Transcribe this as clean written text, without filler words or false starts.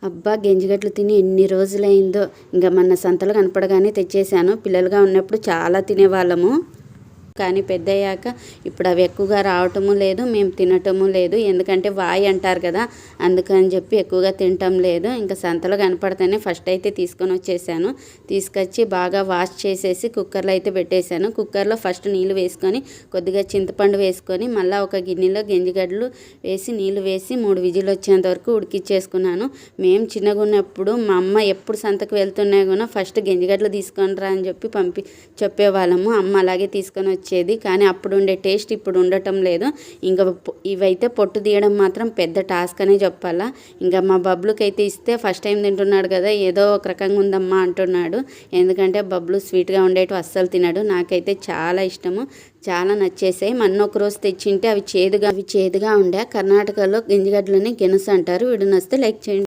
అబ్బా! గెంజిగడ్డలు తిని ఎన్ని రోజులైందో. ఇంక మొన్న సంతలో కనపడగానే తెచ్చేసాను. పిల్లలుగా ఉన్నప్పుడు చాలా తినేవాళ్ళము. కానీ పెద్దయ్యాక ఇప్పుడు అవి ఎక్కువగా రావటము లేదు, మేము తినటము లేదు. ఎందుకంటే వాయి అంటారు కదా, అందుకని చెప్పి ఎక్కువగా తినటం లేదు. ఇంకా సంతలో కనపడితేనే ఫస్ట్ అయితే తీసుకొని వచ్చేసాను. తీసుకొచ్చి బాగా వాష్ చేసేసి కుక్కర్లో అయితే పెట్టేశాను. కుక్కర్లో ఫస్ట్ నీళ్ళు వేసుకొని కొద్దిగా చింతపండు వేసుకొని మళ్ళీ ఒక గిన్నెలో గెంజిగడ్డలు వేసి నీళ్ళు వేసి 3 విజిల్ వచ్చేంత వరకు ఉడికిచ్చేసుకున్నాను. మేము చిన్నగా ఉన్నప్పుడు మా అమ్మ ఎప్పుడు సంతకు వెళ్తున్నా కూడా ఫస్ట్ గెంజిగడ్డలు తీసుకొని రా అని చెప్పి చెప్పేవాళ్ళము. అమ్మ అలాగే తీసుకొని వచ్చేది. కానీ అప్పుడు ఉండే టేస్ట్ ఇప్పుడు ఉండటం లేదు. ఇంకా ఇవైతే పొట్టు తీయడం మాత్రం పెద్ద టాస్క్ అనే చెప్పాలా. ఇంకా మా బబ్లుకి అయితే ఇస్తే ఫస్ట్ టైం తింటున్నాడు కదా, ఏదో ఒక రకంగా ఉందమ్మా అంటున్నాడు. ఎందుకంటే బబ్లు స్వీట్గా ఉండేటివి అస్సలు తినడు. నాకైతే చాలా ఇష్టము, చాలా నచ్చేసాయి. మొన్న ఒక రోజు తెచ్చింటే అవి చేదుగా ఉండే. కర్ణాటకలో గెంజిగడ్డలని గెనుసు అంటారు. వీడియో నచ్చితే లైక్ చేయండి.